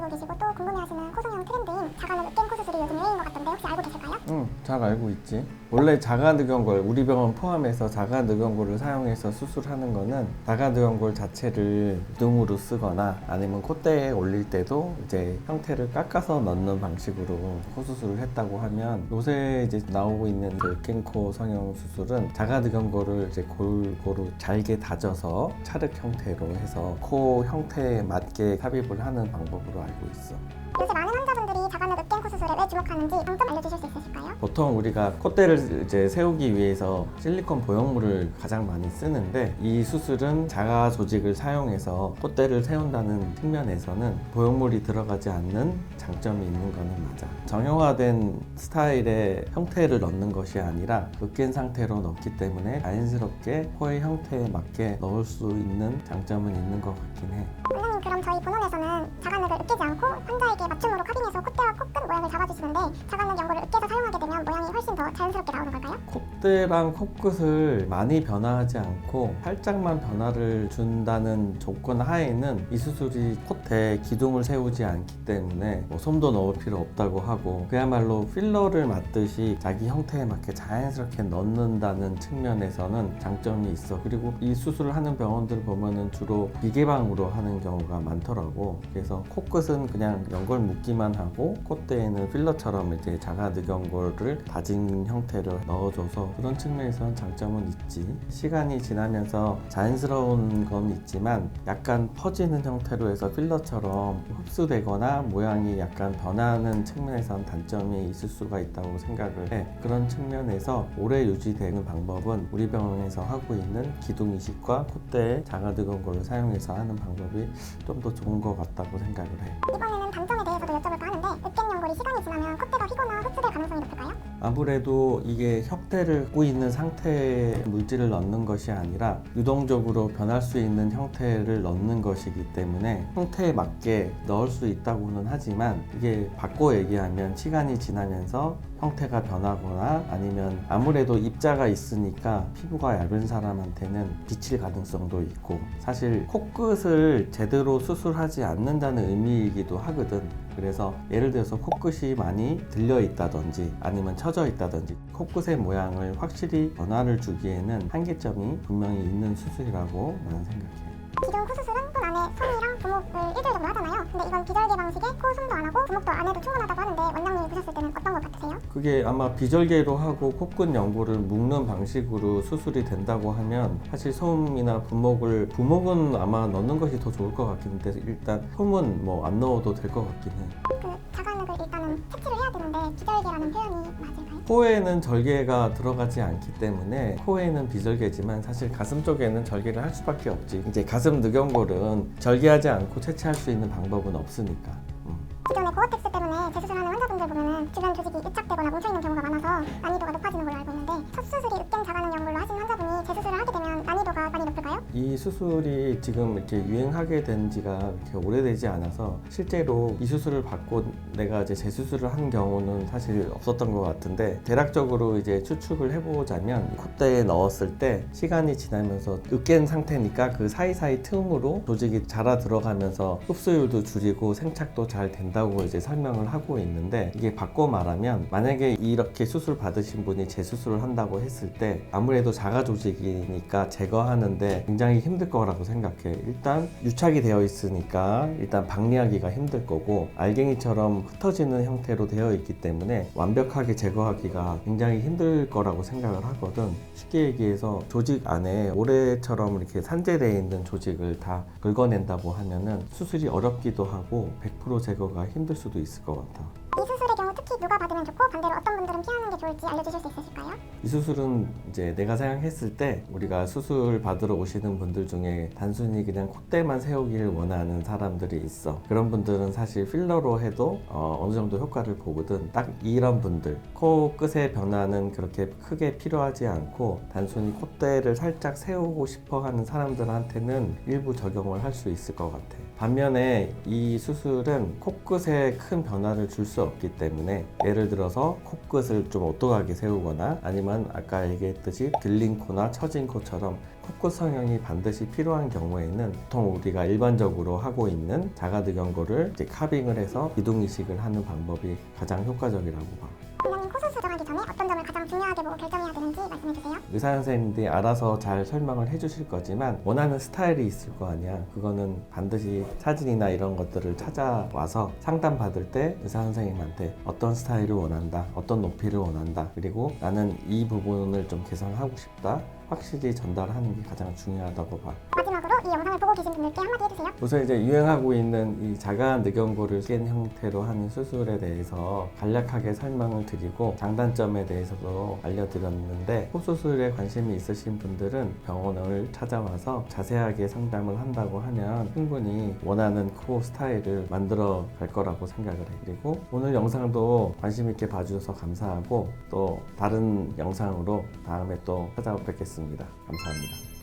알고 계시고 또 궁금해하시는 코 성형 트렌드인 자가는 으깬 코 수술이 요즘 유행인 것 같던데 혹시 알고 계실까요? 잘 알고 있지. 원래 자가늑연골, 우리 병원 포함해서 자가늑연골을 사용해서 수술하는 거는 자가늑연골 자체를 등으로 쓰거나 아니면 콧대에 올릴 때도 이제 형태를 깎아서 넣는 방식으로 코 수술을 했다고 하면, 요새 이제 나오고 있는 그 으깬 코 성형 수술은 자가늑연골을 이제 골고루 잘게 다져서 찰흙 형태로 해서 코 형태에 맞게 삽입을 하는 방법으로 알고 있어. 요새 많은 환자분들이 자가는 으깬 코 수술에 왜 주목하는지 장점 알려주실 수 있으실까요? 보통 우리가 콧대를 이제 세우기 위해서 실리콘 보형물을 가장 많이 쓰는데, 이 수술은 자가 조직을 사용해서 콧대를 세운다는 측면에서는 보형물이 들어가지 않는 장점이 있는 거는 맞아. 정형화된 스타일의 형태를 넣는 것이 아니라 으깬 상태로 넣기 때문에 자연스럽게 코의 형태에 맞게 넣을 수 있는 장점은 있는 것 같긴 해. 원장님, 그럼 저희 본원에서는 자가늑을 으깨지 않고 환자에게 맞춤으로 카빙해서 콧대와 코끝 모양을 잡아주시는데, 자가늑 연골을 으깨서 사용하게 되면 모양이 훨씬 더 자연스럽게 나오는 걸까요? 콧대랑 코끝을 많이 변화하지 않고 살짝만 변화를 준다는 조건 하에는 이 수술이 콧대에 기둥을 세우지 않기 때문에 솜도 넣을 필요 없다고 하고, 그야말로 필러를 맞듯이 자기 형태에 맞게 자연스럽게 넣는다는 측면에서는 장점이 있어. 그리고 이 수술을 하는 병원들 보면은 주로 비개방으로 하는 경우가 많더라고. 그래서 코끝은 그냥 연골 묶기만 하고 콧대에는 필러처럼 이제 자가늑연골을 다진 형태를 넣어줘서 그런 측면에서는 장점은 있지. 시간이 지나면서 자연스러운 건 있지만 약간 퍼지는 형태로 해서 필러처럼 흡수되거나 모양이 약간 변하는 측면에서는 단점이 있을 수가 있다고 생각을 해. 그런 측면에서 오래 유지되는 방법은 우리 병원에서 하고 있는 기둥 이식과 콧대에 자가늑연골을 사용해서 하는 방법이 좀 더 좋은 것 같다고 생각을 해. 이번에는 단점에 대해서도 여쭤볼까 하는데, 으깬 연골이 시간이 지나면 콧대가 휘거나 흡수될 가능성이 높을까요? 아무래도 이게 혁대를 갖고 있는 상태의 물질을 넣는 것이 아니라 유동적으로 변할 수 있는 형태를 넣는 것이기 때문에 형태에 맞게 넣을 수 있다고는 하지만, 이게 바꿔 얘기하면 시간이 지나면서 형태가 변하거나 아니면 아무래도 입자가 있으니까 피부가 얇은 사람한테는 비칠 가능성도 있고, 사실 코끝을 제대로 수술하지 않는다는 의미이기도 하거든. 그래서 예를 들어서 코끝이 많이 들려 있다든지 아니면 처져 있다든지 코끝의 모양을 확실히 변화를 주기에는 한계점이 분명히 있는 수술이라고 나는 생각해. 기존 코 수술은 손 안에 손이랑 부목을 일괄적으로 하잖아요. 근데 이건 비절개 방식의 코 숨도 안 하고 부목도 안 해도 충분하다고 하는데, 원장님이 보셨을 때는 어떤 것 같으세요? 그게 아마 비절개로 하고 코끝 연골을 묶는 방식으로 수술이 된다고 하면, 사실 솜이나 부목은 아마 넣는 것이 더 좋을 것 같긴 한데, 일단 솜은 뭐 안 넣어도 될 것 같긴 해. 그 자가늑을 일단은 채취를 해야 되는데 비절개라는 표현이 맞을까요? 코에는 절개가 들어가지 않기 때문에 코에는 비절개지만 사실 가슴 쪽에는 절개를 할 수밖에 없지. 이제 가슴 늑연골은 절개하지 않고 채취할 수 있는 방법은 없으니까. 기존의 고어텍스 때문에 재수술하는 환자분들 보면은 주변 조직이 유착되거나 뭉쳐있는 경우가 많아서 난이도가 높아지는 걸로 알고 있는데, 첫 수술이 으깬 자가는 연골로 하신 환자분이 재수술을 하게 되면 난이도가 많이 높을까요? 이 수술이 지금 이렇게 유행하게 된 지가 이렇게 오래되지 않아서 실제로 이 수술을 받고 내가 이제 재수술을 한 경우는 사실 없었던 것 같은데, 대략적으로 이제 추측을 해보자면 콧대에 넣었을 때 시간이 지나면서 으깬 상태니까 그 사이사이 틈으로 조직이 자라 들어가면서 흡수율도 줄이고 생착도 잘 된다고 이제 설명을 하고 있는데, 이게 바꿔 말하면 만약에 이렇게 수술 받으신 분이 재수술을 한다고 했을 때 아무래도 자가 조직이니까 제거하는데 굉장히 힘들 거라고 생각해. 일단 유착이 되어 있으니까 일단 박리하기가 힘들 거고, 알갱이처럼 흩어지는 형태로 되어 있기 때문에 완벽하게 제거하기가 굉장히 힘들 거라고 생각을 하거든. 쉽게 얘기해서 조직 안에 모래처럼 이렇게 산재되어 있는 조직을 다 긁어낸다고 하면은 수술이 어렵기도 하고 100% 제거가 힘들 수도 있을 것 같아. 이 수술의 경우 특히 누가 받으면 좋고 반대로 어떤 분들은 피하는 게 좋을지 알려주실 수 있으실까요? 이 수술은 이제 내가 사용했을 때 우리가 수술 받으러 오시는 분들 중에 단순히 그냥 콧대만 세우기를 원하는 사람들이 있어. 그런 분들은 사실 필러로 해도 어느 정도 효과를 보거든. 딱 이런 분들, 코끝의 변화는 그렇게 크게 필요하지 않고 단순히 콧대를 살짝 세우고 싶어 하는 사람들한테는 일부 적용을 할 수 있을 것 같아. 반면에 이 수술은 코끝에 큰 변화를 줄 수 없기 때문에 예를 들어서 코끝을 좀 오똑하게 세우거나 아니면 아까 얘기했듯이 들린 코나 처진 코처럼 코끝 성형이 반드시 필요한 경우에는 보통 우리가 일반적으로 하고 있는 자가늑연고를 이제 카빙을 해서 기둥 이식을 하는 방법이 가장 효과적이라고 봐. 원장님 코 수술을 하기 전에 어떤 점을 가장 중요하게 보고 결정해야 되는지 말씀해 주세요. 의사 선생님들이 알아서 잘 설명을 해주실 거지만 원하는 스타일이 있을 거 아니야. 그거는 반드시 사진이나 이런 것들을 찾아와서 상담 받을 때 의사 선생님한테 어떤 스타일을 원한다, 어떤 높이를 원한다, 그리고 나는 이 부분을 좀 개선하고 싶다, 확실히 전달하는 게 가장 중요하다고 봐. 마지막으로 이 영상을 보고 계신 분들께 한마디 해주세요. 우선 이제 유행하고 있는 이 자가늑연고를 깬 형태로 하는 수술에 대해서 간략하게 설명을 드리고 장단점에 대해서도 알려드렸는데, 코 수술에 관심이 있으신 분들은 병원을 찾아와서 자세하게 상담을 한다고 하면 충분히 원하는 코 스타일을 만들어 갈 거라고 생각을 해. 그리고 오늘 영상도 관심 있게 봐주셔서 감사하고 또 다른 영상으로 다음에 또 찾아뵙겠습니다. 감사합니다.